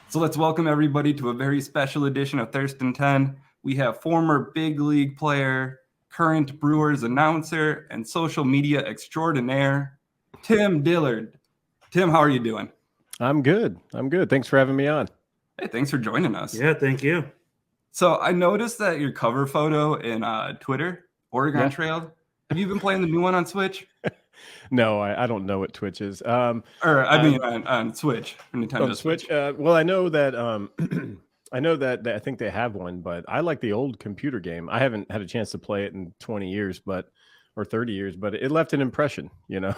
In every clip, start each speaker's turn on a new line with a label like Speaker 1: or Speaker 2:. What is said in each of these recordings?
Speaker 1: So let's welcome everybody to a very special edition of Thurston 10. We have former big league player, current Brewers announcer, and social media extraordinaire, Tim Dillard. Tim, how are you doing?
Speaker 2: I'm good. Thanks for having me on.
Speaker 1: Hey, thanks for joining us.
Speaker 3: Yeah, thank you.
Speaker 1: So I noticed that your cover photo in Twitter, Oregon Trail, have you been playing the new one on Switch?
Speaker 2: No, I don't know what Twitch is.
Speaker 1: On Switch, Nintendo
Speaker 2: on Switch. Well, I know that I think they have one, but I like the old computer game. I haven't had a chance to play it in 20 years, or 30 years, but it left an impression. You know,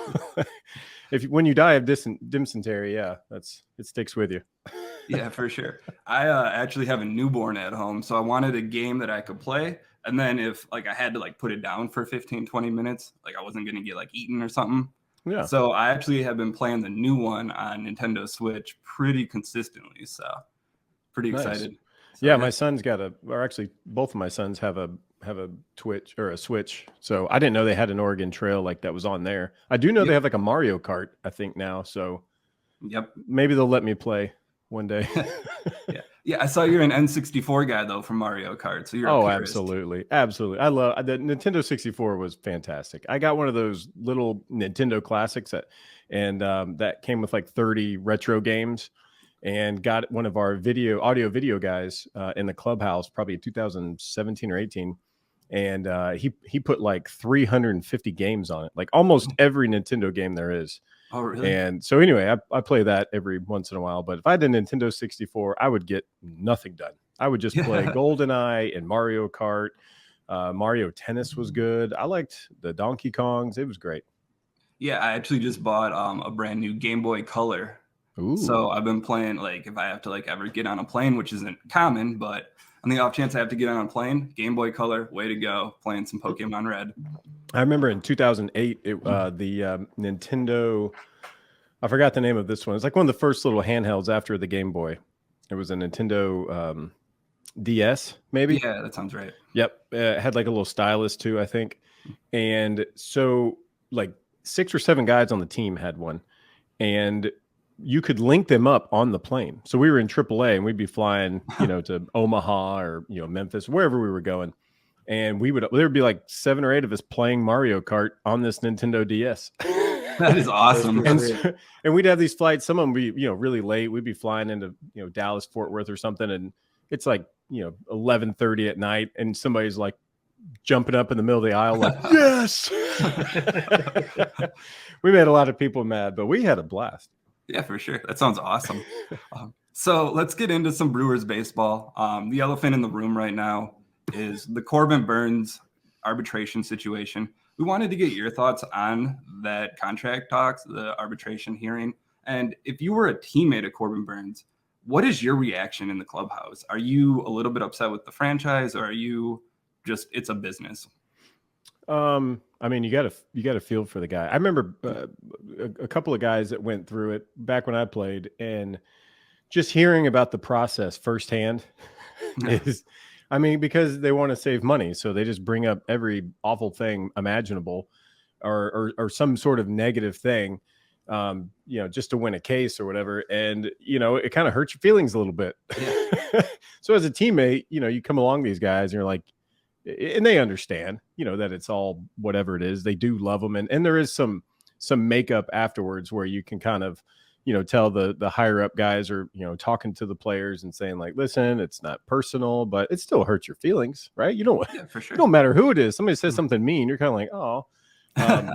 Speaker 2: when you die of dysentery, it sticks with you.
Speaker 1: Yeah, for sure. I actually have a newborn at home, so I wanted a game that I could play. And then if I had to put it down for 15, 20 minutes, I wasn't going to get eaten or something. Yeah. So I actually have been playing the new one on Nintendo Switch pretty consistently. So pretty excited.
Speaker 2: So, yeah, my son's actually both of my sons have a Twitch or a Switch. So I didn't know they had an Oregon Trail that was on there. I do know they have a Mario Kart, I think now. So maybe they'll let me play one day.
Speaker 1: Yeah, I saw you're an N64 guy though from Mario Kart, so you're a purist.
Speaker 2: Absolutely. I love the Nintendo 64 was fantastic. I got one of those little Nintendo classics that came with 30 retro games, and got one of our audio video guys in the clubhouse probably in 2017 or 18, and he put 350 games on it, almost every Nintendo game there is.
Speaker 1: Oh, really?
Speaker 2: And so anyway, I play that every once in a while. But if I had a Nintendo 64, I would get nothing done. I would just play GoldenEye and Mario Kart. Mario Tennis was good. I liked the Donkey Kongs. It was great.
Speaker 1: Yeah, I actually just bought a brand new Game Boy Color. Ooh. So I've been playing, if I have to ever get on a plane, which isn't common, but on the off chance I have to get on a plane, Game Boy Color, way to go, playing some Pokemon Red.
Speaker 2: I remember in 2008, the Nintendo, I forgot the name of this one. It's one of the first little handhelds after the Game Boy. It was a Nintendo DS, maybe?
Speaker 1: Yeah, that sounds right.
Speaker 2: Yep. It had a little stylus too, I think. And so 6 or 7 guys on the team had one. And you could link them up on the plane. So we were in AAA and we'd be flying, to Omaha or, Memphis, wherever we were going. And there would be 7 or 8 of us playing Mario Kart on this Nintendo DS.
Speaker 1: That is awesome.
Speaker 2: And we'd have these flights. Some of them would be, really late. We'd be flying into, Dallas, Fort Worth or something. And it's 11:30 at night. And somebody's jumping up in the middle of the aisle yes. We made a lot of people mad, but we had a blast.
Speaker 1: Yeah, for sure. That sounds awesome. So let's get into some Brewers baseball. The elephant in the room right now is the Corbin Burnes arbitration situation. We wanted to get your thoughts on that contract talks, the arbitration hearing. And if you were a teammate of Corbin Burnes, what is your reaction in the clubhouse? Are you a little bit upset with the franchise, or are you just, it's a business?
Speaker 2: I mean, you got to feel for the guy. I remember a couple of guys that went through it back when I played, and just hearing about the process firsthand is, because they want to save money. So they just bring up every awful thing imaginable or some sort of negative thing, just to win a case or whatever. And, it kind of hurts your feelings a little bit. Yeah. So as a teammate, you come along these guys and you're like, and they understand, that it's all whatever it is. They do love them. And there is some makeup afterwards where you can kind of, tell the higher up guys are, talking to the players and saying listen, it's not personal, but it still hurts your feelings, right? You don't,
Speaker 1: for sure.
Speaker 2: It don't matter who it is. Somebody says something mean, you're kind of oh,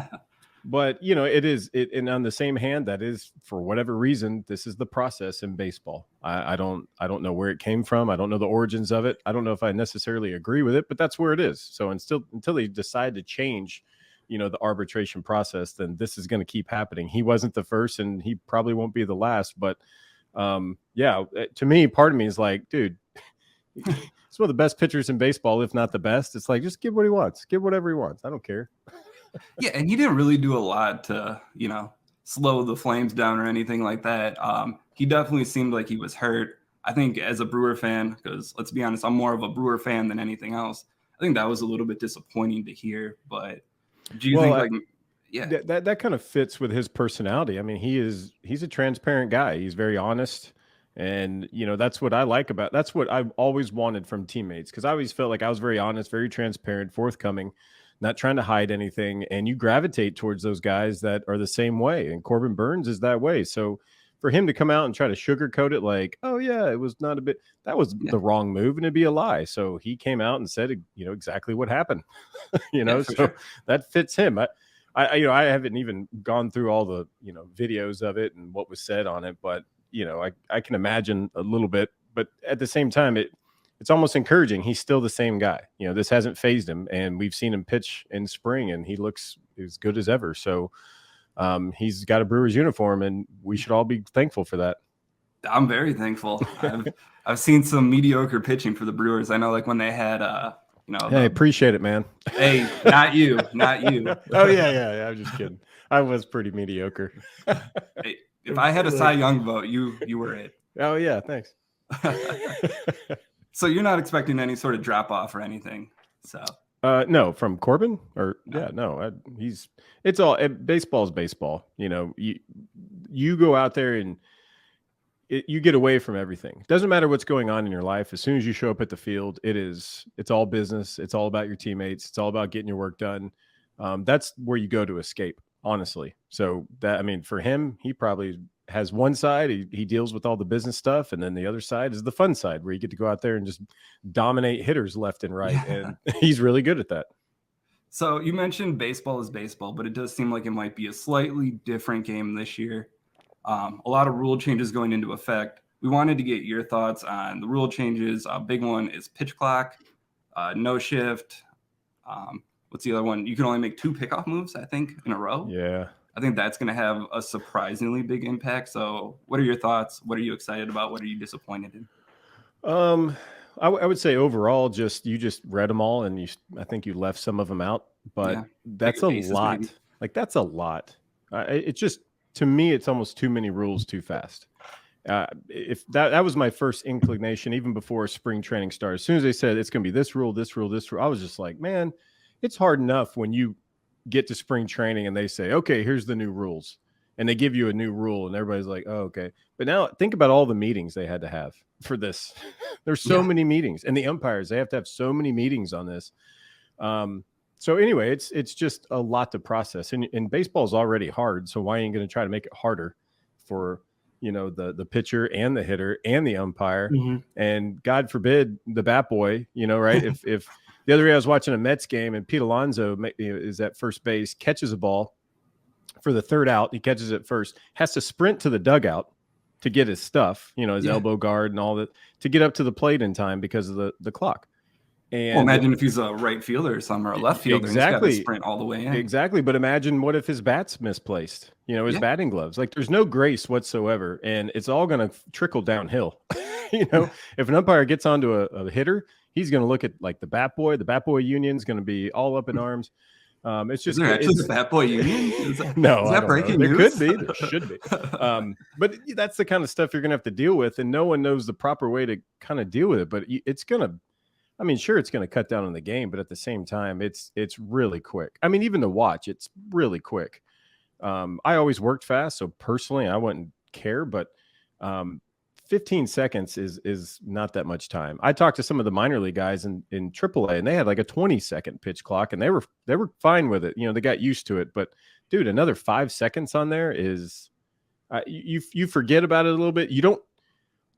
Speaker 2: but it is it. And on the same hand, that is, for whatever reason, this is the process in baseball. I don't know where it came from. I don't know the origins of it. I don't know if I necessarily agree with it, but that's where it is. So until they decide to change, the arbitration process, then this is going to keep happening. He wasn't the first, and he probably won't be the last. But to me, part of me is dude, he's one of the best pitchers in baseball, if not the best. It's just give what he wants, give whatever he wants. I don't care.
Speaker 1: Yeah, and he didn't really do a lot to, slow the flames down or anything like that. He definitely seemed like he was hurt. I think as a Brewer fan, because let's be honest, I'm more of a Brewer fan than anything else, I think that was a little bit disappointing to hear. But do you think Yeah,
Speaker 2: that kind of fits with his personality. I mean, he's a transparent guy. He's very honest. And, that's what I like that's what I've always wanted from teammates. Cause I always felt like I was very honest, very transparent, forthcoming, not trying to hide anything. And you gravitate towards those guys that are the same way. And Corbin Burnes is that way. So for him to come out and try to sugarcoat it like, oh yeah, it was not a bit, that was
Speaker 1: yeah,
Speaker 2: the wrong move and it'd be a lie. So he came out and said, exactly what happened,
Speaker 1: yeah, for
Speaker 2: so
Speaker 1: sure.
Speaker 2: that fits him. I haven't even gone through all the, videos of it and what was said on it, but I can imagine a little bit, but at the same time, it's almost encouraging. He's still the same guy. This hasn't phased him, and we've seen him pitch in spring, and he looks as good as ever. So he's got a Brewers uniform, and we should all be thankful for that.
Speaker 1: I'm very thankful. I've seen some mediocre pitching for the Brewers. I know, like when they had,
Speaker 2: Hey, appreciate it, man.
Speaker 1: Hey, not you.
Speaker 2: Oh yeah. I'm just kidding. I was pretty mediocre.
Speaker 1: Hey, if I had a Cy Young vote, you were it.
Speaker 2: Oh yeah, thanks.
Speaker 1: So you're not expecting any sort of drop off or anything. So
Speaker 2: no, from Corbin or
Speaker 1: no.
Speaker 2: yeah, no, it's all baseball is baseball. You go out there and you get away from everything. It doesn't matter what's going on in your life. As soon as you show up at the field, it's all business. It's all about your teammates. It's all about getting your work done. That's where you go to escape, honestly. So for him, he probably has one side. He deals with all the business stuff. And then the other side is the fun side where you get to go out there and just dominate hitters left and right. Yeah. And he's really good at that.
Speaker 1: So you mentioned baseball is baseball, but it does seem like it might be a slightly different game this year. A lot of rule changes going into effect. We wanted to get your thoughts on the rule changes. A big one is pitch clock, no shift. What's the other one? You can only make 2 pickoff moves, I think, in a row.
Speaker 2: Yeah.
Speaker 1: I think that's going to have a surprisingly big impact. So what are your thoughts? What are you excited about? What are you disappointed in?
Speaker 2: I would say overall, you just read them all, and I think you left some of them out, but that's a lot. Maybe. Like that's a lot. It's just, to me, it's almost too many rules too fast. If that was my first inclination, even before spring training started. As soon as they said it's going to be this rule, I was just like, man, it's hard enough when you get to spring training and they say, okay, here's the new rules, and they give you a new rule, and everybody's like, oh, okay. But now think about all the meetings they had to have for this. There's so many meetings, and the umpires, they have to have so many meetings on this. So anyway, it's just a lot to process, and baseball is already hard. So why are you going to try to make it harder for, the pitcher and the hitter and the umpire? Mm-hmm. And God forbid the bat boy, right? if the other day I was watching a Mets game and Pete Alonso is at first base, catches a ball for the third out. He catches it first, has to sprint to the dugout to get his stuff, his elbow guard and all that, to get up to the plate in time because of the clock. And
Speaker 1: imagine if he's a right fielder or something, or a left fielder.
Speaker 2: Exactly.
Speaker 1: He's got to sprint all the way in.
Speaker 2: Exactly. But imagine what if his bat's misplaced, his batting gloves. Like there's no grace whatsoever, and it's all going to trickle downhill. If an umpire gets onto a hitter, he's going to look at like the bat boy. The bat boy union is going to be all up in arms. It's just
Speaker 1: the bat boy union. Is
Speaker 2: that
Speaker 1: breaking
Speaker 2: news?
Speaker 1: There
Speaker 2: could be. There should be. But that's the kind of stuff you're going to have to deal with, and no one knows the proper way to kind of deal with it. But it's going to. Sure, it's going to cut down on the game, but at the same time, it's really quick. Even to watch, it's really quick. I always worked fast, so personally, I wouldn't care, but 15 seconds is not that much time. I talked to some of the minor league guys in AAA, and they had like a 20-second pitch clock, and they were fine with it. They got used to it. But dude, another 5 seconds on there is you forget about it a little bit. You don't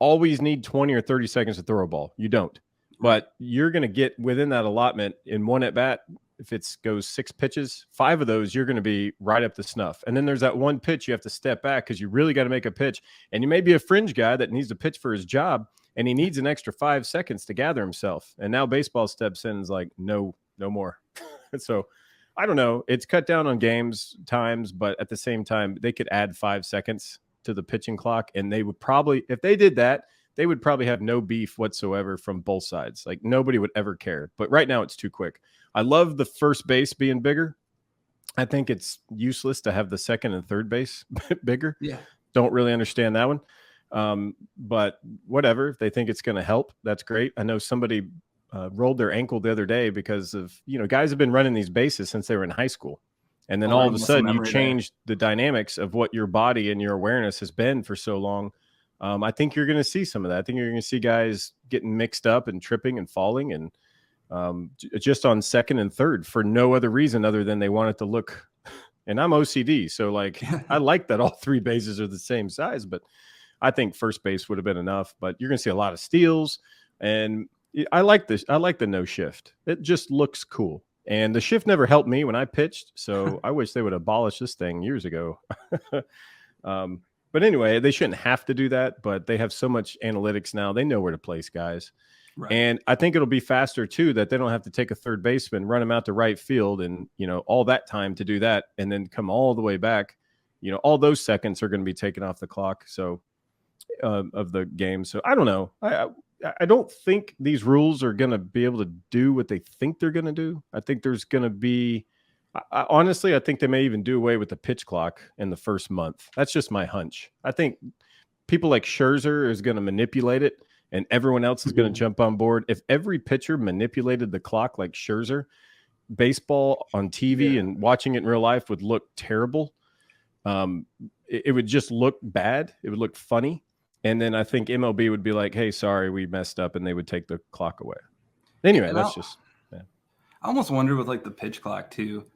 Speaker 2: always need 20 or 30 seconds to throw a ball. You don't. But you're going to get within that allotment in one at bat. If it goes 6 pitches, 5 of those, you're going to be right up to snuff. And then there's that one pitch you have to step back because you really got to make a pitch. And you may be a fringe guy that needs to pitch for his job, and he needs an extra 5 seconds to gather himself. And now baseball steps in and is like, no more. So I don't know. It's cut down on games times, but at the same time, they could add 5 seconds to the pitching clock. And they would probably, if they did that, they would probably have no beef whatsoever from both sides. Like nobody would ever care. But right now it's too quick. I love the first base being bigger. I think it's useless to have the second and third base bigger. Yeah. Don't really understand that one. But whatever. If they think it's going to help, that's great. I know somebody rolled their ankle the other day because of, guys have been running these bases since they were in high school. And then all of a sudden you change the dynamics of what your body and your awareness has been for so long. I think you're going to see some of that. I think you're going to see guys getting mixed up and tripping and falling and just on second and third for no other reason other than they want it to look. And I'm OCD. So like, I like that all three bases are the same size, but I think first base would have been enough, but you're going to see a lot of steals. And I like this. I like the no shift. It just looks cool. And the shift never helped me when I pitched. So I wish they would abolish this thing years ago. But anyway, they shouldn't have to do that, but they have so much analytics now. They know where to place guys. Right. And I think it'll be faster too, that they don't have to take a third baseman, run him out to right field and, all that time to do that. And then come all the way back, all those seconds are going to be taken off the clock. So of the game. So I don't know. I don't think these rules are going to be able to do what they think they're going to do. I think there's going to be, honestly, I think they may even do away with the pitch clock in the first month. That's just my hunch. I think people like Scherzer is going to manipulate it and everyone else is going to jump on board. If every pitcher manipulated the clock like Scherzer, baseball on TV and watching it in real life would look terrible. It would just look bad. It would look funny. And then I think MLB would be like, hey, sorry, we messed up, and they would take the clock away. Anyway, that's just –
Speaker 1: I almost wonder with, like, the pitch clock too.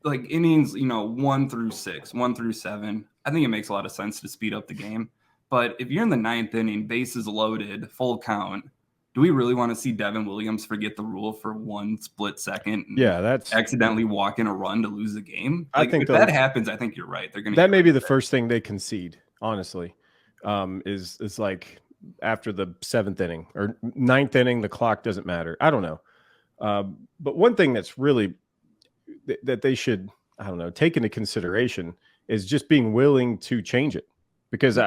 Speaker 1: Like, innings, 1 through 6, 1 through 7, I think it makes a lot of sense to speed up the game. But if you're in the 9th inning, bases loaded, full count, do we really want to see Devin Williams forget the rule for 1 split second and
Speaker 2: that's
Speaker 1: accidentally walk in a run to lose the game? Like, I think if that happens, I think you're right. They're going to –
Speaker 2: that may be the first thing they concede, honestly. Is like after the 7th inning or 9th inning, the clock doesn't matter. I don't know. But one thing that's really that they should, I don't know, take into consideration is just being willing to change it, because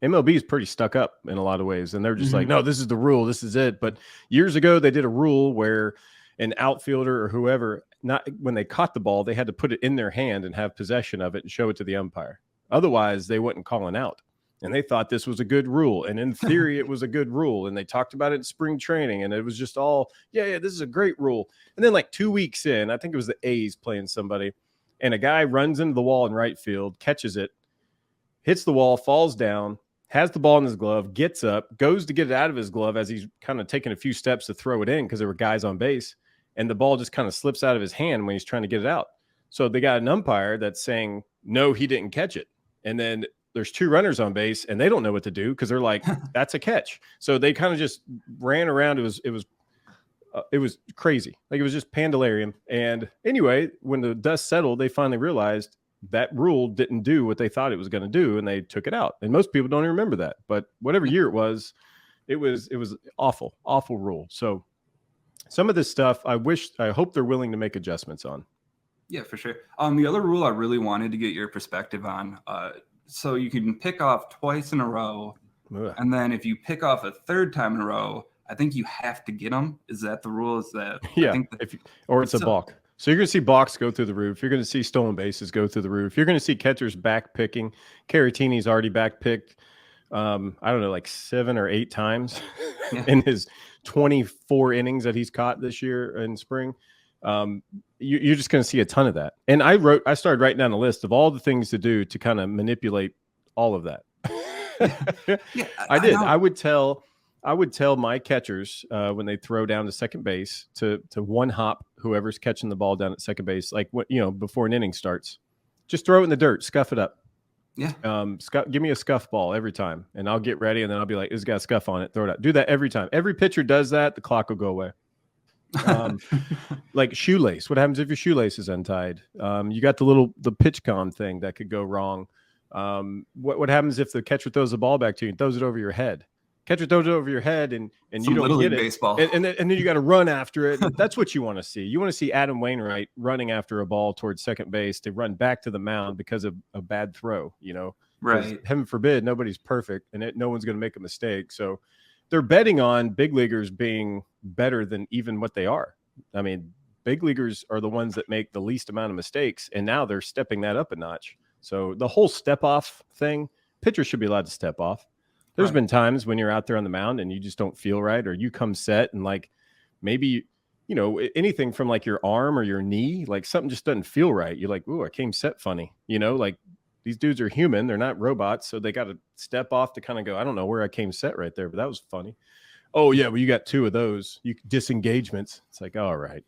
Speaker 2: MLB is pretty stuck up in a lot of ways. And they're just like, no, this is the rule. This is it. But years ago, they did a rule where an outfielder or whoever, not when they caught the ball, they had to put it in their hand and have possession of it and show it to the umpire. Otherwise, they wouldn't call an out. And they thought this was a good rule. And in theory, it was a good rule. And they talked about it in spring training. And it was just all, this is a great rule. And then like 2 weeks in, I think it was the A's playing somebody. And a guy runs into the wall in right field, catches it, hits the wall, falls down, has the ball in his glove, gets up, goes to get it out of his glove as he's kind of taking a few steps to throw it in because there were guys on base. And the ball just kind of slips out of his hand when he's trying to get it out. So they got an umpire that's saying, no, he didn't catch it. And then there's 2 runners on base and they don't know what to do because they're like, that's a catch. So they kind of just ran around. It was crazy. Like, it was just pandalarium. And anyway, when the dust settled, they finally realized that rule didn't do what they thought it was going to do, and they took it out. And most people don't even remember that. But whatever year it was awful rule. So some of this stuff, I hope they're willing to make adjustments on.
Speaker 1: Yeah, for sure. The other rule I really wanted to get your perspective on, so you can pick off twice in a row, and then if you pick off a third time in a row, I think you have to get them. Is that the rule? Is that
Speaker 2: it's a balk? So you're going to see balks go through the roof. You're going to see stolen bases go through the roof. You're going to see catchers back picking. Caratini's already back picked. I don't know, like 7 or 8 times in his 24 innings that he's caught this year in spring. You're just going to see a ton of that. And I started writing down a list of all the things to do to kind of manipulate all of that. I did. I would tell my catchers when they throw down to second base to one hop whoever's catching the ball down at second base, like before an inning starts, just throw it in the dirt, scuff it up.
Speaker 1: Yeah.
Speaker 2: Give me a scuff ball every time, and I'll get ready, and then I'll be like, "It's got a scuff on it. Throw it out." Do that every time. Every pitcher does that. The clock will go away. Like shoelace. What happens if your shoelace is untied? You got the pitch com thing that could go wrong. What happens if the catcher throws the ball back to you and throws it over your head? Catcher throws it over your head and you don't get it.
Speaker 1: Baseball.
Speaker 2: And then you got to run after it. That's what you want to see. You want to see Adam Wainwright running after a ball towards second base to run back to the mound because of a bad throw,
Speaker 1: Right.
Speaker 2: Heaven forbid, nobody's perfect and no one's going to make a mistake. So they're betting on big leaguers being better than even what they are. I mean, big leaguers are the ones that make the least amount of mistakes, and now they're stepping that up a notch. So the whole step off thing, pitchers should be allowed to step off. There's been times when you're out there on the mound and you just don't feel right, or you come set and like maybe anything from like your arm or your knee, like something just doesn't feel right. You're like, ooh, I came set funny, like these dudes are human. They're not robots. So they got to step off to kind of go, I don't know where I came set right there, but that was funny. Oh yeah. Well, you got 2 of those disengagements. It's like, all right.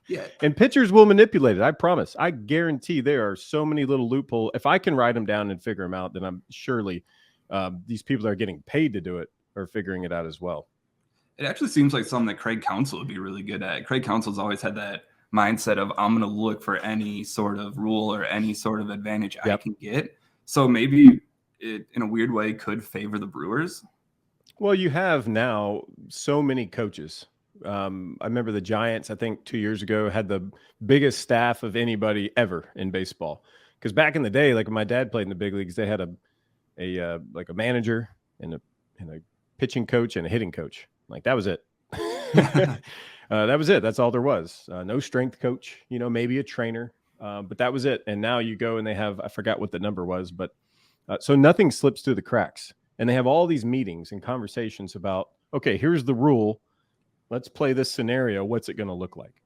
Speaker 1: Yeah.
Speaker 2: And pitchers will manipulate it. I promise. I guarantee there are so many little loopholes. If I can write them down and figure them out, then I'm surely these people that are getting paid to do it are figuring it out as well.
Speaker 1: It actually seems like something that Craig Counsell would be really good at. Craig Counsell's always had that mindset of, I'm going to look for any sort of rule or any sort of advantage I can get. So maybe it, in a weird way, could favor the Brewers.
Speaker 2: Well, you have now so many coaches. I remember the Giants, I think 2 years ago, had the biggest staff of anybody ever in baseball. Because back in the day, like when my dad played in the big leagues, they had a manager and a pitching coach and a hitting coach. Like that was it. That was it. That's all there was. No strength coach, maybe a trainer, but that was it. And now you go and they have, I forgot what the number was, but so nothing slips through the cracks. And they have all these meetings and conversations about, okay, here's the rule. Let's play this scenario. What's it going to look like?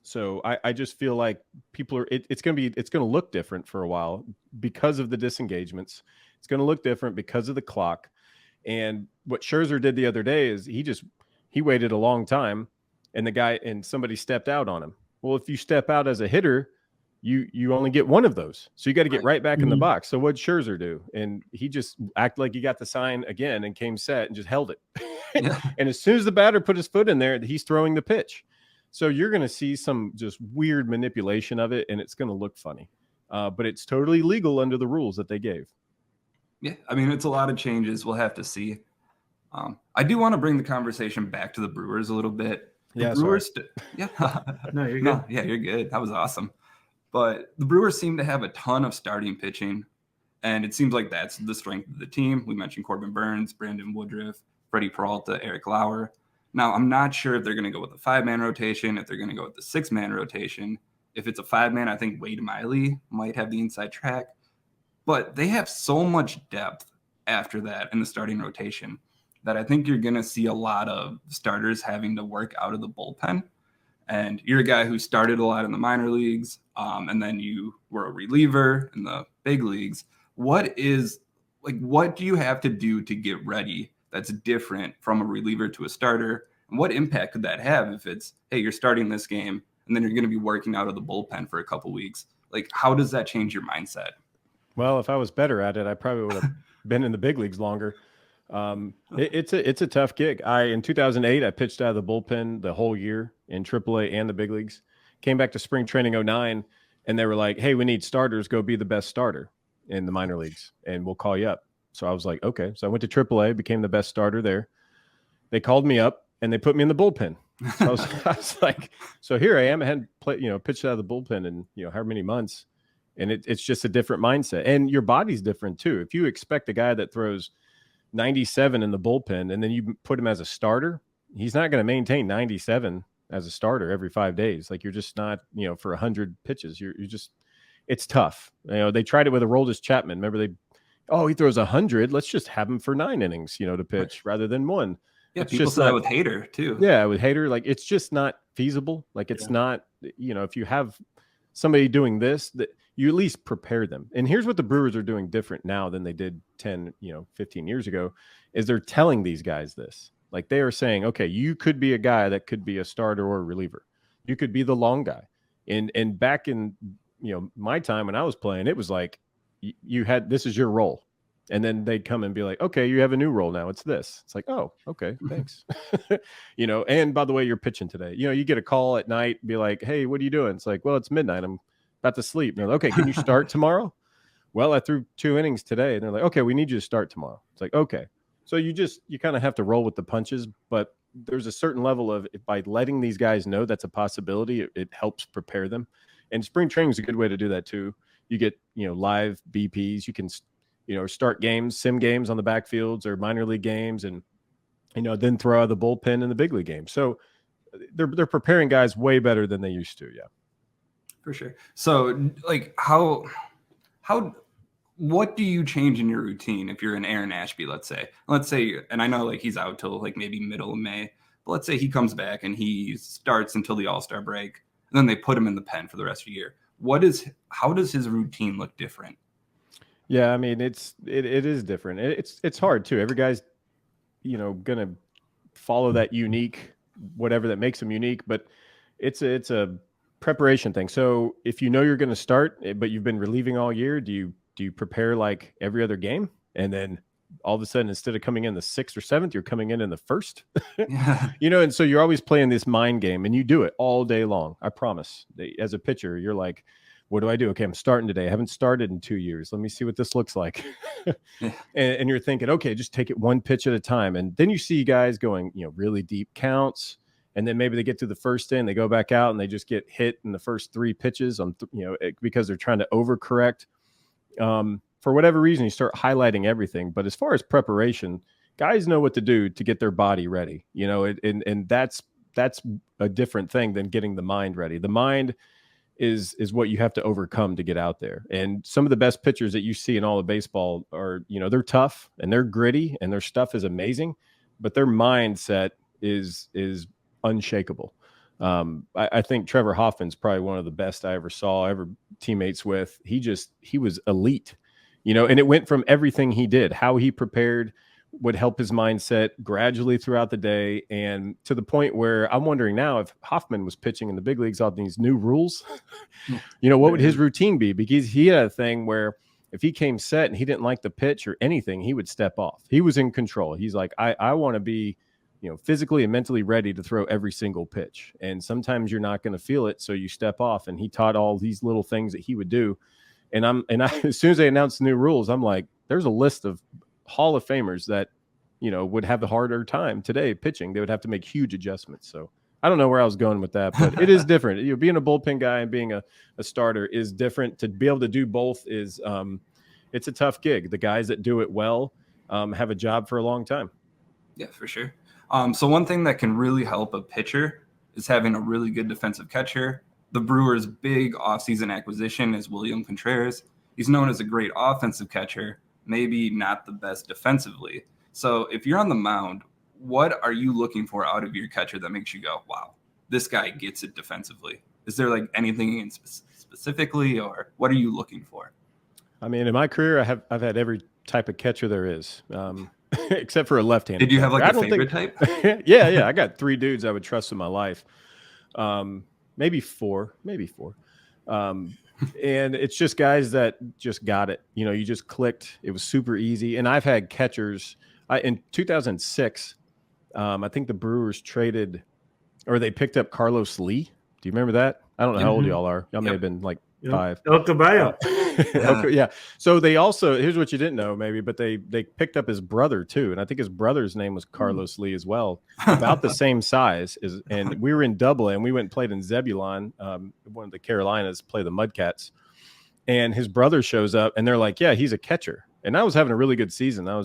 Speaker 2: So I just feel like people are, it's going to look different for a while because of the disengagements. It's going to look different because of the clock. And what Scherzer did the other day is he waited a long time and somebody stepped out on him. Well, if you step out as a hitter, you only get one of those. So you got to get right back in the box. So what'd Scherzer do? And he just acted like he got the sign again and came set and just held it. And as soon as the batter put his foot in there, he's throwing the pitch. So you're going to see some just weird manipulation of it, and it's going to look funny. But it's totally legal under the rules that they gave.
Speaker 1: Yeah, I mean, it's a lot of changes. We'll have to see. I do want to bring the conversation back to the Brewers a little bit. The Brewers,
Speaker 3: No, you're good.
Speaker 1: No, yeah, you're good. That was awesome. But the Brewers seem to have a ton of starting pitching, and it seems like that's the strength of the team. We mentioned Corbin Burnes, Brandon Woodruff, Freddie Peralta, Eric Lauer. Now, I'm not sure if they're going to go with a 5-man rotation, if they're going to go with the 6-man rotation. If it's a 5-man, I think Wade Miley might have the inside track. But they have so much depth after that in the starting rotation that I think you're going to see a lot of starters having to work out of the bullpen. And you're a guy who started a lot in the minor leagues, and then you were a reliever in the big leagues. What do you have to do to get ready that's different from a reliever to a starter? And what impact could that have if it's, hey, you're starting this game and then you're going to be working out of the bullpen for a couple weeks? Like, how does that change your mindset?
Speaker 2: Well, if I was better at it, I probably would have been in the big leagues longer. It's a tough gig. In 2008, I pitched out of the bullpen the whole year in AAA and the big leagues. Came back to spring training 2009, and they were like, hey, we need starters. Go be the best starter in the minor leagues, and we'll call you up. So I was like, okay. So I went to AAA, became the best starter there. They called me up, and they put me in the bullpen. So I was like, so here I am. I hadn't pitched out of the bullpen in, however many months. And it's just a different mindset. And your body's different too. If you expect a guy that throws 97 in the bullpen and then you put him as a starter, he's not going to maintain 97 as a starter every 5 days. Like you're just not, for 100 pitches, you're just, it's tough. They tried it with Aroldis Chapman. Remember he throws 100. Let's just have him for 9 innings, to pitch rather than 1.
Speaker 1: Yeah, people say that with Hader too.
Speaker 2: Yeah, with Hader, like it's just not feasible. Like it's not, if you have somebody doing this, that you at least prepare them. And here's what the Brewers are doing different now than they did 10, 15 years ago, is they're telling these guys this. Like they are saying, okay, you could be a guy that could be a starter or a reliever. You could be the long guy. And back in, my time when I was playing, it was like this is your role. And then they'd come and be like, okay, you have a new role now. It's this. It's like, oh, okay, thanks. And by the way, you're pitching today. You get a call at night, be like, hey, what are you doing? It's like, well, it's midnight. I'm about to sleep. And they're like, okay, can you start tomorrow? Well, I threw 2 innings today. And they're like, okay, we need you to start tomorrow. It's like, okay. So you kind of have to roll with the punches. But there's a certain level of, by letting these guys know that's a possibility, it helps prepare them. And spring training is a good way to do that too. You get, live BPs. You can start games, sim games on the backfields or minor league games, and then throw out the bullpen in the big league game. So they're preparing guys way better than they used to. Yeah,
Speaker 1: for sure. So like what do you change in your routine if you're an Aaron Ashby, let's say, and I know like he's out till like maybe middle of May, But let's say he comes back and he starts until the All-Star break, and then they put him in the pen for the rest of the year. How does his routine look different?
Speaker 2: Yeah, I mean, it is different. It's hard too. Every guy's, gonna follow that unique, whatever that makes them unique, but it's a preparation thing. So if you're going to start, but you've been relieving all year, do you prepare like every other game, and then all of a sudden, instead of coming in the 6th or 7th, you're coming in the 1st?
Speaker 1: Yeah.
Speaker 2: And so you're always playing this mind game, and you do it all day long. I promise. As a pitcher, you're like, what do I do? Okay, I'm starting today. I haven't started in 2 years. Let me see what this looks like.
Speaker 1: Yeah.
Speaker 2: And you're thinking, okay, just take it one pitch at a time. And then you see guys going, really deep counts. And then maybe they get to the first inning, they go back out and they just get hit in the first 3 pitches on, because they're trying to overcorrect. For whatever reason, you start highlighting everything. But as far as preparation, guys know what to do to get their body ready, and that's a different thing than getting the mind ready. The mind is what you have to overcome to get out there. And some of the best pitchers that you see in all of baseball are, they're tough and they're gritty and their stuff is amazing, but their mindset is unshakable. I think Trevor Hoffman's probably one of the best I ever teammates with. He was elite, and it went from everything he did, how he prepared would help his mindset gradually throughout the day. And to the point where I'm wondering now, if Hoffman was pitching in the big leagues on these new rules, what would his routine be? Because he had a thing where if he came set and he didn't like the pitch or anything, he would step off. He was in control. He's like, I want to be, physically and mentally ready to throw every single pitch. And sometimes you're not going to feel it. So you step off, and he taught all these little things that he would do. And as soon as they announced the new rules, I'm like, there's a list of Hall of Famers that, would have a harder time today pitching. They would have to make huge adjustments. So I don't know where I was going with that, but it is different. Being a bullpen guy and being a starter is different. To be able to do both is, it's a tough gig. The guys that do it well have a job for a long time.
Speaker 1: Yeah, for sure. So one thing that can really help a pitcher is having a really good defensive catcher. The Brewers' big offseason acquisition is William Contreras. He's known as a great offensive catcher, maybe not the best defensively. So if you're on the mound, what are you looking for out of your catcher that makes you go, wow, this guy gets it defensively? Is there like anything specifically, or what are you looking for?
Speaker 2: I mean, in my career, I've had every type of catcher there is, except for a left-handed.
Speaker 1: Did you have like
Speaker 2: a
Speaker 1: favorite type?
Speaker 2: Yeah. I got 3 dudes I would trust in my life. Maybe four. And it's just guys that just got it. You just clicked. It was super easy. And I've had catchers in 2006. I think the Brewers they picked up Carlos Lee. Do you remember that? I don't know how old y'all are. Y'all may have been like 5.
Speaker 3: El Caballo.
Speaker 2: Yeah. So they also, here's what you didn't know maybe, but they picked up his brother too. And I think his brother's name was Carlos Lee as well, about the same size. And we were in Double-A, and we went and played in Zebulon, one of the Carolinas, play the Mudcats. And his brother shows up, and they're like, yeah, he's a catcher. And I was having a really good season. I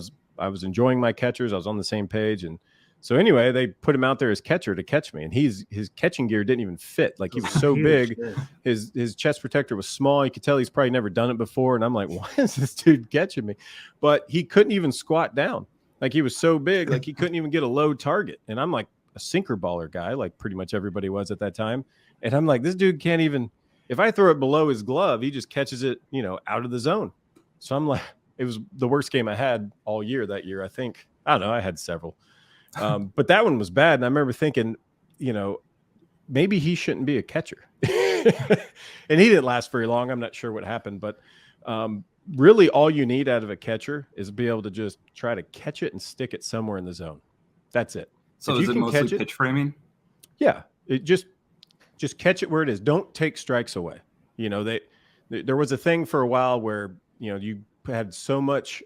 Speaker 2: was enjoying my catchers. I was on the same page. And so anyway, they put him out there as catcher to catch me, and his catching gear didn't even fit. Like, he was so big, his chest protector was small. You could tell he's probably never done it before. And I'm like, why is this dude catching me? But he couldn't even squat down. Like, he was so big, like he couldn't even get a low target. And I'm like a sinker baller guy, like pretty much everybody was at that time. And I'm like, this dude can't even, if I throw it below his glove, he just catches it, out of the zone. So I'm like, it was the worst game I had all year that year. I think, I don't know, I had several. But that one was bad. And I remember thinking, maybe he shouldn't be a catcher. And he didn't last very long. I'm not sure what happened, but really all you need out of a catcher is be able to just try to catch it and stick it somewhere in the zone. That's it.
Speaker 1: So is it mostly pitch framing?
Speaker 2: Yeah. It just catch it where it is. Don't take strikes away. There was a thing for a while where, you had so much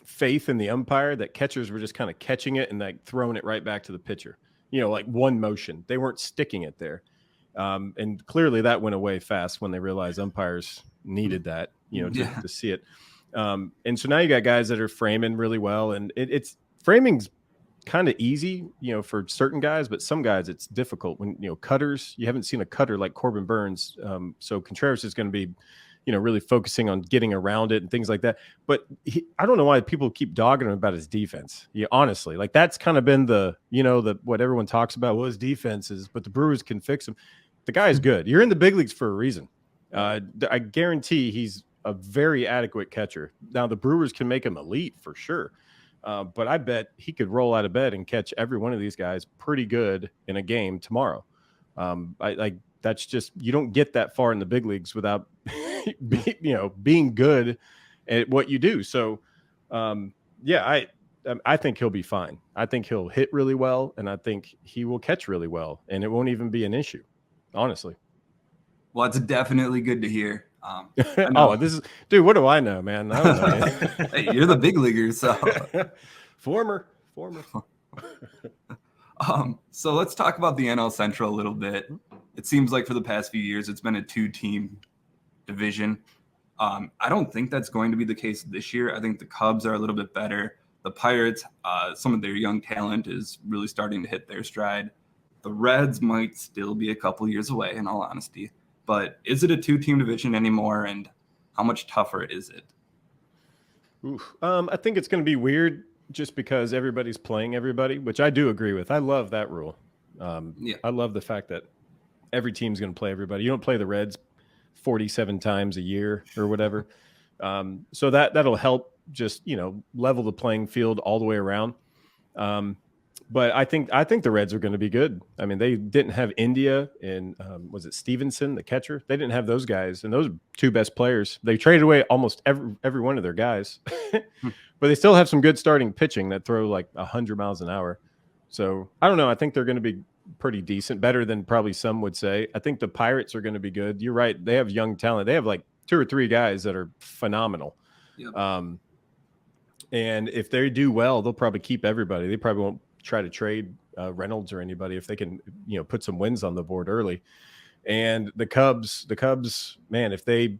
Speaker 2: faith in the umpire that catchers were just kind of catching it and like throwing it right back to the pitcher, like one motion. They weren't sticking it there. And clearly that went away fast when they realized umpires needed that, to see it. And so now you got guys that are framing really well, and it's framing's kind of easy, for certain guys, but some guys it's difficult when, cutters, you haven't seen a cutter like Corbin Burnes. So Contreras is going to be, really focusing on getting around it and things like that. But I don't know why people keep dogging him about his defense. Yeah, honestly, like that's kind of been the what everyone talks about. Well, his defense is, but the Brewers can fix him. The guy is good. You're in the big leagues for a reason. I guarantee he's a very adequate catcher. Now the Brewers can make him elite for sure. But I bet he could roll out of bed and catch every one of these guys pretty good in a game tomorrow. That's just, you don't get that far in the big leagues without, being good at what you do. So, I think he'll be fine. I think he'll hit really well, and I think he will catch really well, and it won't even be an issue, honestly.
Speaker 1: Well, it's definitely good to hear.
Speaker 2: This is, dude, what do I know, man? I don't know.
Speaker 1: Hey, you're the big leaguer, so
Speaker 2: former.
Speaker 1: So let's talk about the NL Central a little bit. It seems like for the past few years, it's been a 2-team division. I don't think that's going to be the case this year. I think the Cubs are a little bit better. The Pirates, some of their young talent is really starting to hit their stride. The Reds might still be a couple years away, in all honesty. But is it a 2-team division anymore, and how much tougher is it?
Speaker 2: I think it's going to be weird just because everybody's playing everybody, which I do agree with. I love that rule. I love the fact that every team's going to play everybody. You don't play the Reds 47 times a year or whatever. So that'll help just, level the playing field all the way around. But I think the Reds are going to be good. I mean, they didn't have India and was it Stevenson, the catcher? They didn't have those guys, and those are two best players. They traded away almost every one of their guys, but they still have some good starting pitching that throw like 100 miles an hour. So I don't know. I think they're going to be pretty decent, better than probably some would say. I think the Pirates are going to be good. You're right. They have young talent. They have like 2 or 3 guys that are phenomenal.
Speaker 1: Yep.
Speaker 2: And if they do well, they'll probably keep everybody. They probably won't try to trade Reynolds or anybody if they can, put some wins on the board early. And the Cubs, man, if they,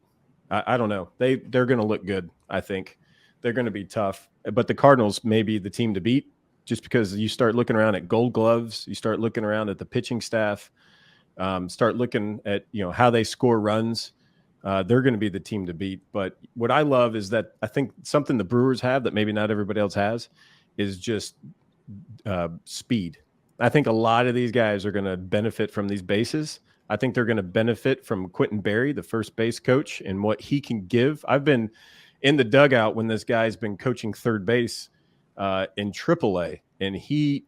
Speaker 2: I don't know, they're going to look good. I think they're going to be tough, but the Cardinals may be the team to beat just because you start looking around at Gold Gloves, you start looking around at the pitching staff, start looking at, how they score runs. They're going to be the team to beat. But what I love is that I think something the Brewers have that maybe not everybody else has is just speed. I think a lot of these guys are going to benefit from these bases. I think they're going to benefit from Quentin Berry, the first base coach, and what he can give. I've been in the dugout when this guy's been coaching third base in AAA, and he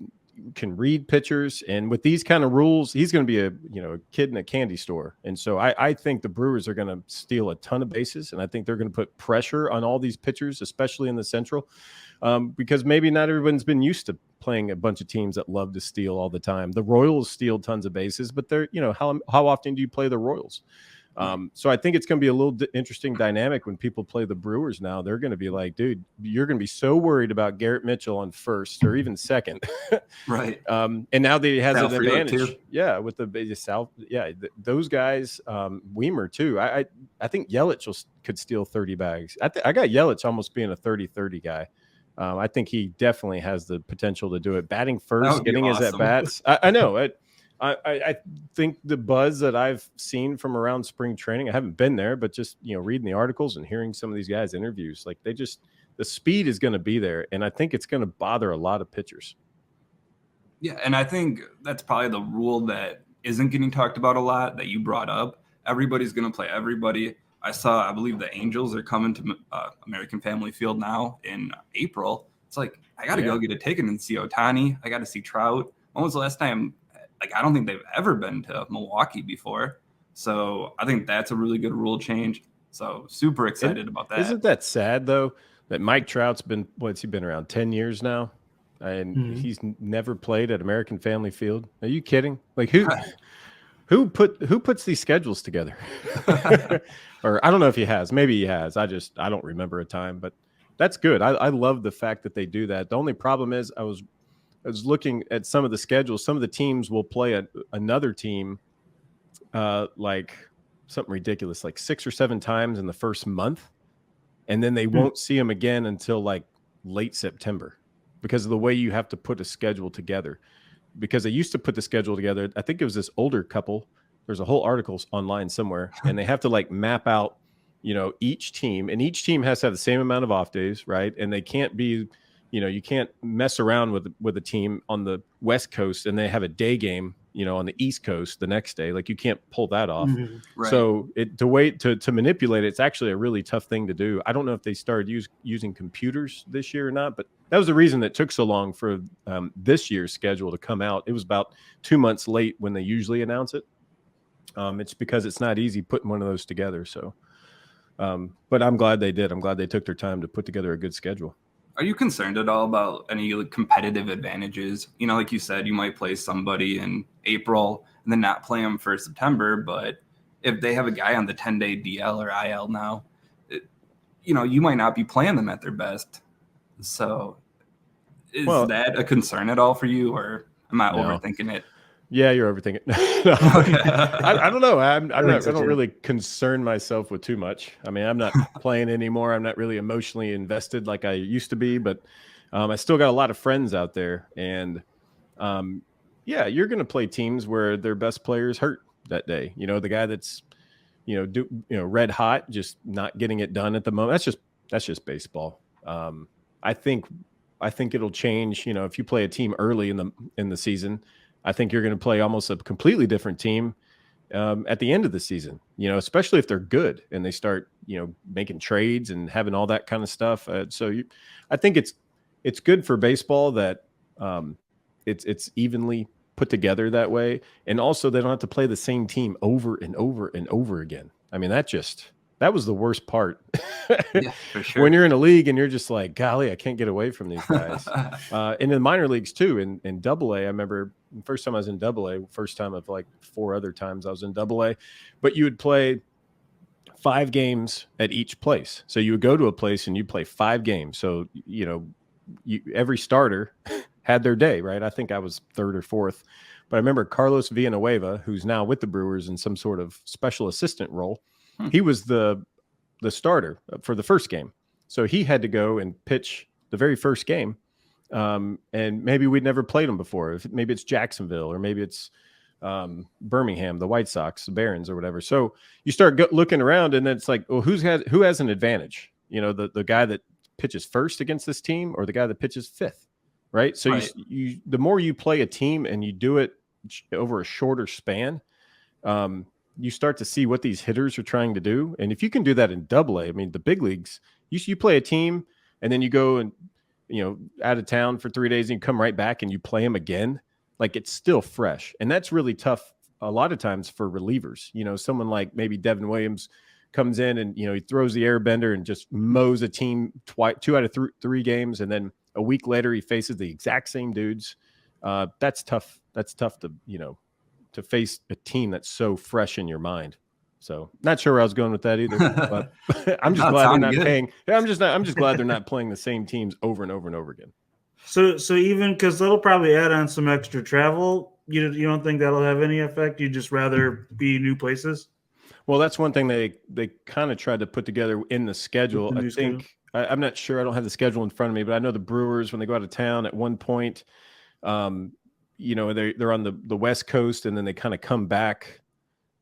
Speaker 2: can read pitchers. And with these kind of rules, he's going to be a kid in a candy store. And so I think the Brewers are going to steal a ton of bases, and I think they're going to put pressure on all these pitchers, especially in the Central, because maybe not everyone's been used to playing a bunch of teams that love to steal all the time. The Royals steal tons of bases, but they're, how often do you play the Royals? So I think it's going to be a little interesting dynamic when people play the Brewers now. They're going to be like, dude, you're going to be so worried about Garrett Mitchell on first or even second.
Speaker 1: Right.
Speaker 2: And now that he has an advantage.
Speaker 1: Too.
Speaker 2: Yeah, with the South. Yeah, those guys, Weimer too. I think Yelich could steal 30 bags. I got Yelich almost being a 30-30 guy. I think he definitely has the potential to do it. Batting first, getting his at-bats. I know. I think the buzz that I've seen from around spring training, I haven't been there, but just, reading the articles and hearing some of these guys' interviews, like the speed is going to be there. And I think it's going to bother a lot of pitchers.
Speaker 1: Yeah, and I think that's probably the rule that isn't getting talked about a lot that you brought up. Everybody's going to play everybody. I believe the Angels are coming to American Family Field now in April. It's like, I got to go get a ticket and see Ohtani. I got to see Trout. When was the last time? Like, I don't think they've ever been to Milwaukee before. So I think that's a really good rule change. So super excited about that.
Speaker 2: Isn't that sad, though, that Mike Trout's been, what's he been around, 10 years now? And he's never played at American Family Field. Are you kidding? Like, who puts these schedules together? Or I don't know if he has. Maybe he has. I don't remember a time, but that's good. I love the fact that they do that. The only problem is I was looking at some of the schedules. Some of the teams will play another team like something ridiculous, like 6 or 7 times in the first month, and then they won't see them again until like late September because of the way you have to put a schedule together. Because they used to put the schedule together. I think it was this older couple. There's a whole article online somewhere, and they have to like map out each team has to have the same amount of off days, right? And they can't be, you can't mess around with a team on the West Coast and they have a day game, on the East Coast the next day. Like you can't pull that off.
Speaker 1: Right.
Speaker 2: So to manipulate it, it's actually a really tough thing to do. I don't know if they started using computers this year or not, but that was the reason that it took so long for this year's schedule to come out. It was about 2 months late when they usually announce it. It's because it's not easy putting one of those together. So, but I'm glad they did. I'm glad they took their time to put together a good schedule.
Speaker 1: Are you concerned at all about any competitive advantages? Like you said, you might play somebody in April and then not play them for September. But if they have a guy on the 10-day DL or IL now, you might not be playing them at their best. So is that a concern at all for you, or am I overthinking it?
Speaker 2: Yeah, you're overthinking. I don't know. I don't really concern myself with too much. I mean, I'm not playing anymore. I'm not really emotionally invested like I used to be, but I still got a lot of friends out there. And you're going to play teams where their best players hurt that day. The guy that's, red hot, just not getting it done at the moment. That's just baseball. I think it'll change. If you play a team early in the season, I think you're going to play almost a completely different team at the end of the season, especially if they're good and they start, making trades and having all that kind of stuff. I think it's good for baseball that it's evenly put together that way. And also they don't have to play the same team over and over and over again. I mean, that was the worst part.
Speaker 1: Yeah, for sure.
Speaker 2: When you're in a league and you're just like, golly, I can't get away from these guys. And in the minor leagues too, in Double A, I remember the first time I was in Double A, first time of like 4 other times I was in Double A, but you would play 5 games at each place. So you would go to a place and you play 5 games. So, every starter had their day, right? I think I was 3rd or 4th, but I remember Carlos Villanueva, who's now with the Brewers in some sort of special assistant role. He was the starter for the first game. So he had to go and pitch the very first game. And maybe we'd never played him before. Maybe it's Jacksonville or maybe it's Birmingham, the White Sox, the Barons or whatever. So you start looking around and it's like, well, who has an advantage? The guy that pitches first against this team or the guy that pitches 5th, right? So
Speaker 1: Right.
Speaker 2: The more you play a team and you do it over a shorter span, you start to see what these hitters are trying to do. And if you can do that in Double A, I mean, the big leagues, you play a team and then you go and, out of town for 3 days and you come right back and you play them again. Like it's still fresh. And that's really tough a lot of times for relievers. Someone like maybe Devin Williams comes in and, he throws the airbender and just mows a team 2 out of 3 games. And then a week later he faces the exact same dudes. That's tough. That's tough to, to face a team that's so fresh in your mind. So not sure where I was going with that either, but I'm just glad they're not paying. I'm just glad they're not playing the same teams over and over and over again.
Speaker 3: So even because that'll probably add on some extra travel, you don't think that'll have any effect? You'd just rather be new places?
Speaker 2: Well, that's one thing they kind of tried to put together in the schedule. I think I'm not sure. I don't have the schedule in front of me, but I know the Brewers, when they go out of town at one point, they're on the West Coast and then they kind of come back.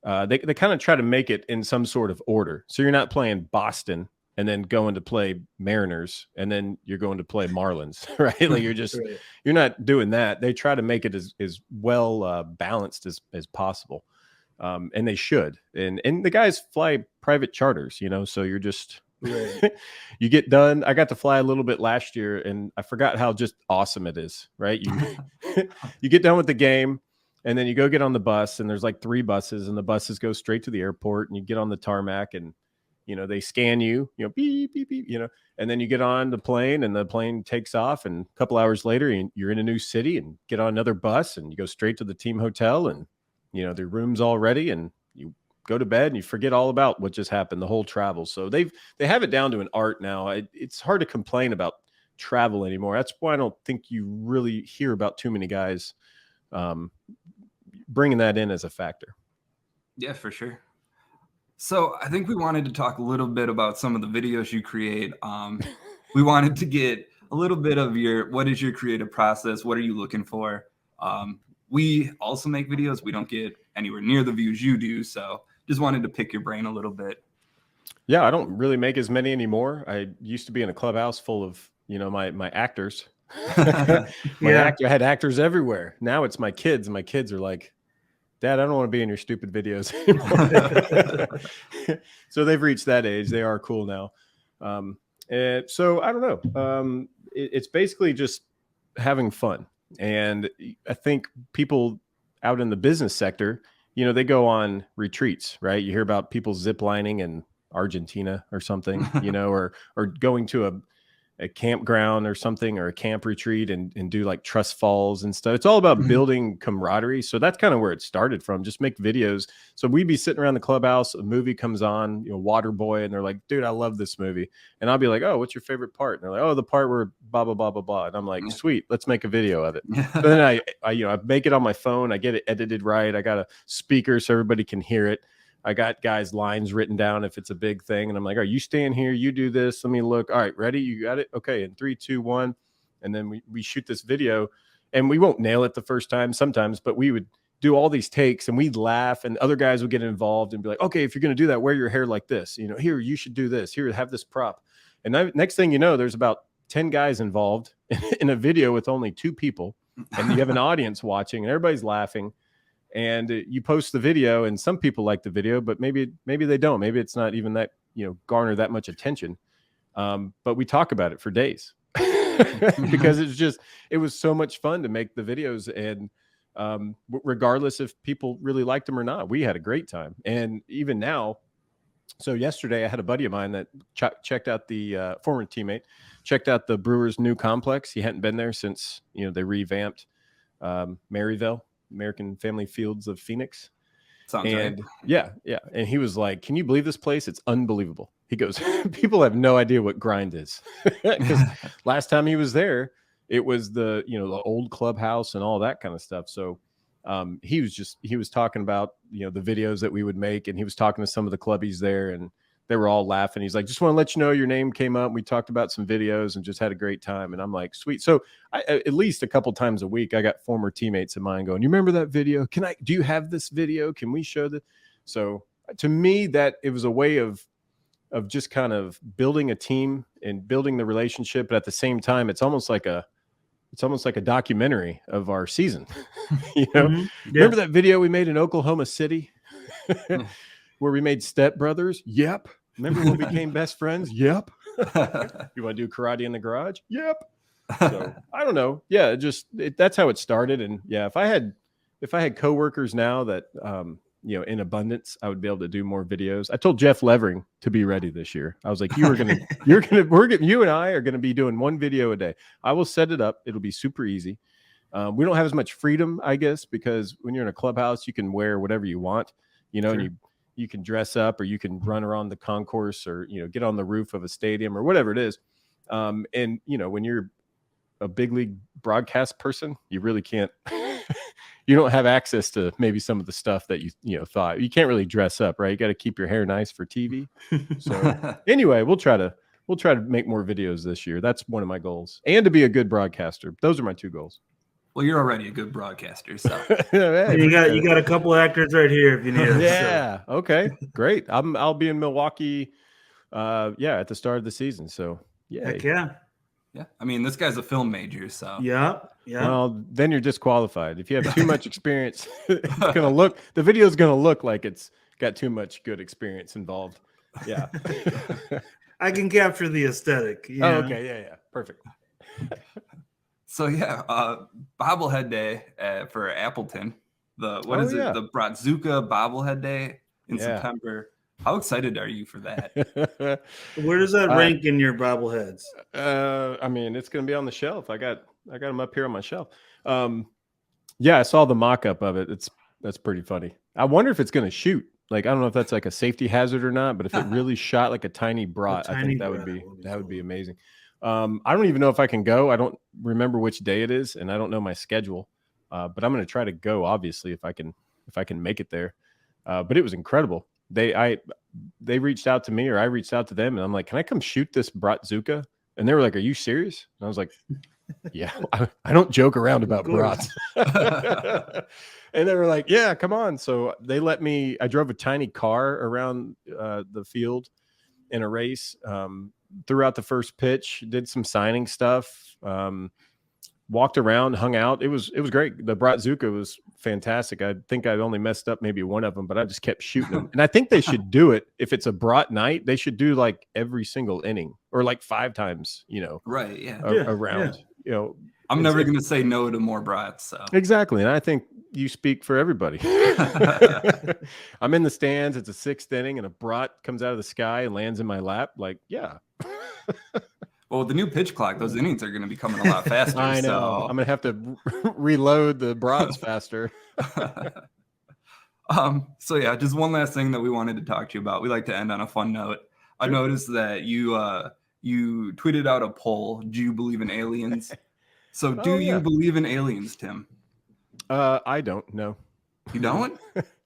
Speaker 2: They kind of try to make it in some sort of order. So you're not playing Boston and then going to play Mariners and then you're going to play Marlins, right? Like you're not doing that. They try to make it as well balanced as possible. And they should. And the guys fly private charters, so you're just right. You get done. I got to fly a little bit last year and I forgot how just awesome it is, right? You get done with the game and then you go get on the bus and there's like 3 buses and the buses go straight to the airport and you get on the tarmac and, they scan you, beep, beep, beep, and then you get on the plane and the plane takes off and a couple hours later you're in a new city and get on another bus and you go straight to the team hotel and, the room's all ready and you go to bed and you forget all about what just happened, the whole travel. So they have it down to an art now. It's hard to complain about travel anymore. That's why I don't think you really hear about too many guys bringing that in as a factor.
Speaker 1: Yeah, for sure. So I think we wanted to talk a little bit about some of the videos you create. We wanted to get a little bit of what is your creative process? What are you looking for? We also make videos. We don't get anywhere near the views you do. So just wanted to pick your brain a little bit.
Speaker 2: Yeah, I don't really make as many anymore. I used to be in a clubhouse full of, my actors. I had actors everywhere. Now it's my kids, and my kids are like, Dad, I don't want to be in your stupid videos anymore. So they've reached that age. They are cool now. And so I don't know. It's basically just having fun. And I think people out in the business sector, they go on retreats, right? You hear about people ziplining in Argentina or something, or going to a campground or something, or a camp retreat and do like trust falls and stuff. It's all about building camaraderie. So that's kind of where it started from. Just make videos. So we'd be sitting around the clubhouse, a movie comes on, Waterboy, and they're like, dude, I love this movie. And I'll be like, oh, what's your favorite part? And they're like, oh, the part where blah, blah, blah, blah, blah. And I'm like, sweet, let's make a video of it. So then I make it on my phone. I get it edited right. I got a speaker so everybody can hear it. I got guys' lines written down if it's a big thing. And I'm like, all right, you stand here, you do this. Let me look. All right, ready? You got it? Okay. In 3, 2, 1. And then we shoot this video, and we won't nail it the first time sometimes, but we would do all these takes and we'd laugh, and other guys would get involved and be like, okay, if you're going to do that, wear your hair like this, here, you should do this, here, have this prop. And next thing you know, there's about 10 guys involved in a video with only 2 people, and you have an audience watching and everybody's laughing. And you post the video, and some people like the video, but maybe they don't. Maybe it's not even that, garner that much attention. But we talk about it for days because it was so much fun to make the videos. And regardless if people really liked them or not, we had a great time. And even now, so yesterday I had a buddy of mine that checked out the former teammate, checked out the Brewers' new complex. He hadn't been there since, they revamped Maryville, American Family Fields of Phoenix.
Speaker 1: Sounds right.
Speaker 2: Yeah. And he was like, can you believe this place? It's unbelievable. He goes, people have no idea what grind is. Because last time he was there, it was the old clubhouse and all that kind of stuff. So he was talking about, the videos that we would make, and he was talking to some of the clubbies there, and they were all laughing. He's like, just want to let you know your name came up. We talked about some videos and just had a great time. And I'm like, sweet. So at least a couple times a week, I got former teammates of mine going, you remember that video? Do you have this video? Can we show that? So to me, that it was a way of just kind of building a team and building the relationship. But at the same time, it's almost like a documentary of our season. Remember that video we made in Oklahoma City where we made Step Brothers? Yep. Remember when we became best friends? Yep. You want to do karate in the garage? Yep. So I don't know. Yeah, that's how it started. And yeah, if I had coworkers now that in abundance, I would be able to do more videos. I told Jeff Levering to be ready this year. I was like, you and I are gonna be doing one video a day. I will set it up. It'll be super easy. We don't have as much freedom, I guess, because when you're in a clubhouse, you can wear whatever you want, sure. And you can dress up, or you can run around the concourse, or get on the roof of a stadium or whatever it is. And when you're a big league broadcast person, you really can't. You don't have access to maybe some of the stuff that you thought. You can't really dress up, right? You got to keep your hair nice for TV. So anyway, we'll try to make more videos this year. That's one of my goals, and to be a good broadcaster. Those are my 2 goals.
Speaker 1: Well, you're already a good broadcaster, so
Speaker 3: you got a couple actors right here if you need it.
Speaker 2: Yeah. So. Okay. Great. I'll be in Milwaukee. At the start of the season. So yeah.
Speaker 3: Heck yeah.
Speaker 1: Yeah. I mean, this guy's a film major, so
Speaker 3: yeah.
Speaker 2: Well, then you're disqualified. If you have too much experience, the video's gonna look like it's got too much good experience involved. Yeah.
Speaker 3: I can capture the aesthetic.
Speaker 2: Okay. Yeah. Perfect.
Speaker 1: So yeah, bobblehead day for Appleton. The Bratzuka bobblehead day in September. How excited are you for that?
Speaker 3: Where does that rank in your bobbleheads?
Speaker 2: I mean, it's going to be on the shelf. I got them up here on my shelf. I saw the mock-up of it. That's pretty funny. I wonder if it's going to shoot. Like, I don't know if that's like a safety hazard or not, but if it really shot like a tiny brat, I think that would be amazing. I don't even know if I can go. I don't remember which day it is, and I don't know my schedule. But I'm going to try to go, obviously, if I can make it there. But it was incredible. They reached out to me, or I reached out to them, and I'm like, can I come shoot this Bratzuka? And they were like, are you serious? And I was like, yeah, I don't joke around about brats. And they were like, yeah, come on. So they let me. I drove a tiny car around the field, in a race. Throughout the first pitch, did some signing stuff. Walked around, hung out. It was great. The Bratzuka was fantastic. I think I only messed up maybe one of them, but I just kept shooting them. And I think they should do it if it's a brat night. They should do like every single inning or like 5 times,
Speaker 1: Right. Yeah.
Speaker 2: around.
Speaker 1: I'm never going to say no to more brats. So.
Speaker 2: Exactly. And I think you speak for everybody. I'm in the stands. It's a 6th inning and a brat comes out of the sky and lands in my lap. Like, yeah.
Speaker 1: Well, with the new pitch clock, those innings are going to be coming a lot faster.
Speaker 2: I know.
Speaker 1: So.
Speaker 2: I'm going to have to reload the brats faster.
Speaker 1: So yeah, just one last thing that we wanted to talk to you about. We like to end on a fun note. I noticed that you tweeted out a poll. Do you believe in aliens? So do you believe in aliens, Tim?
Speaker 2: I don't know.
Speaker 1: You don't?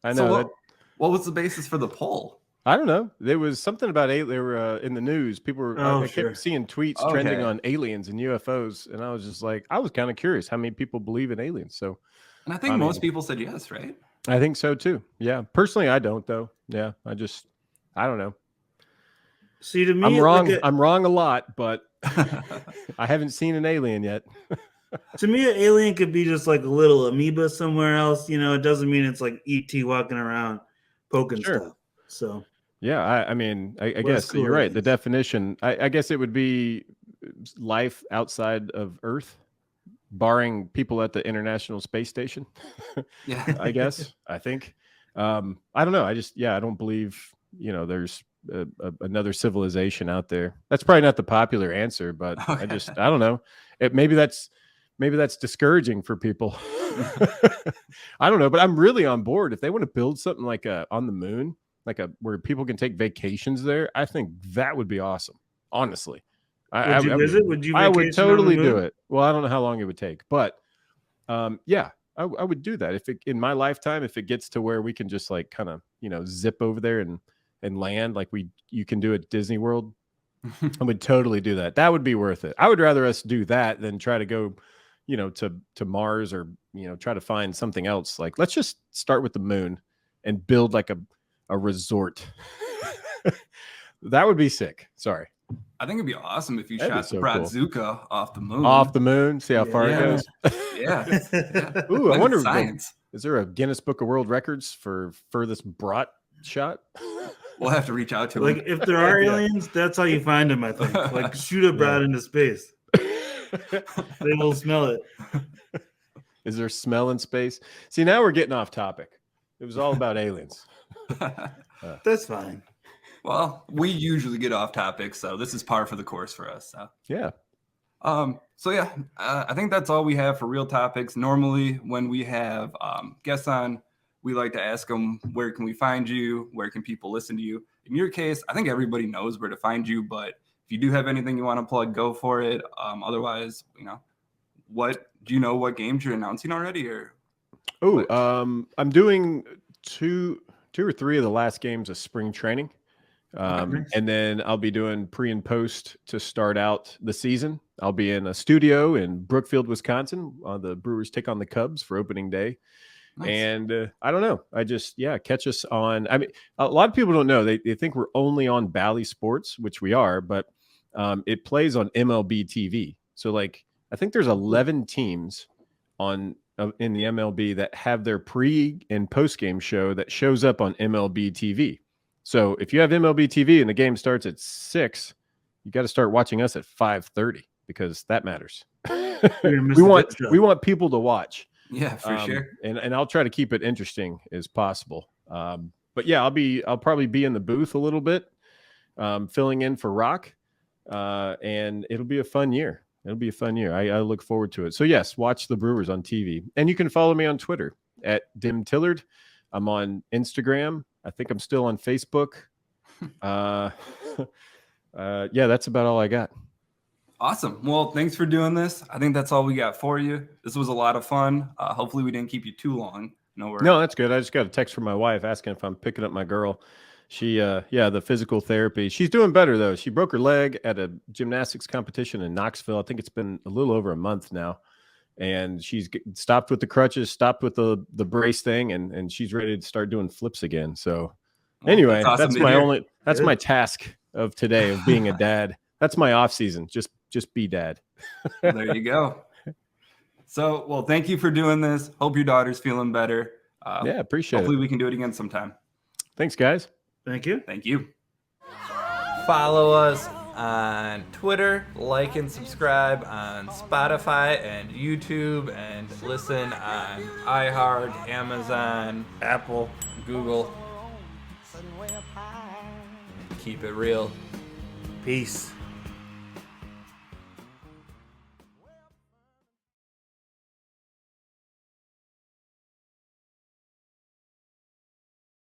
Speaker 2: I know.
Speaker 1: So what was the basis for the poll?
Speaker 2: I don't know. There was something about they were in the news. People were I kept seeing tweets trending on aliens and UFOs, and I was just like, I was kind of curious how many people believe in aliens. So,
Speaker 1: and I think most people said yes, right?
Speaker 2: I think so too. Yeah, personally, I don't though. Yeah, I don't know.
Speaker 3: See, to me,
Speaker 2: I'm wrong. I'm wrong a lot, but I haven't seen an alien yet.
Speaker 3: To me, an alien could be just like a little amoeba somewhere else. It doesn't mean it's like ET walking around poking stuff. So. Yeah,
Speaker 2: I mean, I guess you're right. The definition, I guess it would be life outside of Earth, barring people at the International Space Station.
Speaker 1: Yeah,
Speaker 2: I guess. I think. I don't know. I don't believe, there's another civilization out there. That's probably not the popular answer, but I don't know. Maybe that's discouraging for people. I don't know, but I'm really on board. If they want to build something like on the moon, where people can take vacations there, I think that would be awesome. Honestly,
Speaker 3: would you visit? Would you?
Speaker 2: I would totally do it. Well, I don't know how long it would take, but yeah, I would do that in my lifetime. If it gets to where we can just like kind of zip over there and land like you can do at Disney World, I would totally do that. That would be worth it. I would rather us do that than try to go, to Mars or try to find something else. Like let's just start with the moon and build like a resort. That would be sick. Sorry.
Speaker 1: I think it'd be awesome if you shot the Bratzuka off the moon.
Speaker 2: Off the moon, see how far it goes.
Speaker 1: Yeah.
Speaker 2: Ooh, I wonder is there a Guinness Book of World Records for furthest brat shot?
Speaker 1: We'll have to reach out to him.
Speaker 3: Like if there are aliens, that's how you find them, I think. Like shoot a brat into space. They will smell it.
Speaker 2: Is there smell in space? See, now we're getting off topic. It was all about aliens.
Speaker 3: That's fine.
Speaker 1: Well, we usually get off topic, so this is par for the course for us. So.
Speaker 2: Yeah.
Speaker 1: I think that's all we have for real topics. Normally, when we have guests on, we like to ask them, where can we find you? Where can people listen to you? In your case, I think everybody knows where to find you, but if you do have anything you want to plug, go for it. Otherwise, what games you're announcing already? Or
Speaker 2: I'm doing two or three of the last games of spring training. And then I'll be doing pre and post to start out the season. I'll be in a studio in Brookfield, Wisconsin. The Brewers take on the Cubs for opening day. Nice. And I don't know. Catch us on. I mean, a lot of people don't know. They think we're only on Bally Sports, which we are, but it plays on MLB TV. So I think there's 11 teams in the MLB that have their pre and post game show that shows up on MLB TV. So if you have MLB TV and the game starts at 6, you got to start watching us at 5:30 because that matters. we want people to watch.
Speaker 1: Yeah, for sure.
Speaker 2: And I'll try to keep it interesting as possible. But yeah, I'll probably be in the booth a little bit, filling in for Rock, and it'll be a fun year. I look forward to it. So yes, watch the Brewers on TV, and you can follow me on Twitter at Tim Dillard. I'm on Instagram. I think I'm still on Facebook. Yeah, that's about all I got.
Speaker 1: Awesome. Well, thanks for doing this. I think that's all we got for you. This was a lot of fun. Hopefully we didn't keep you too long. No,
Speaker 2: that's good. I just got a text from my wife asking if I'm picking up my girl. She, the physical therapy. She's doing better though. She broke her leg at a gymnastics competition in Knoxville. I think it's been a little over a month now. And she's stopped with the crutches, stopped with the brace thing, and she's ready to start doing flips again. So anyway, that's my task of today of being a dad. That's my off season. Just be dad.
Speaker 1: There you go. So, well, thank you for doing this. Hope your daughter's feeling better.
Speaker 2: Yeah, appreciate
Speaker 1: hopefully
Speaker 2: it.
Speaker 1: we can do it again sometime.
Speaker 2: Thanks, guys.
Speaker 3: Thank you.
Speaker 1: Thank you.
Speaker 4: Follow us on Twitter, like and subscribe on Spotify and YouTube, and listen on iHeart, Amazon, Apple, Google. Keep it real.
Speaker 3: Peace.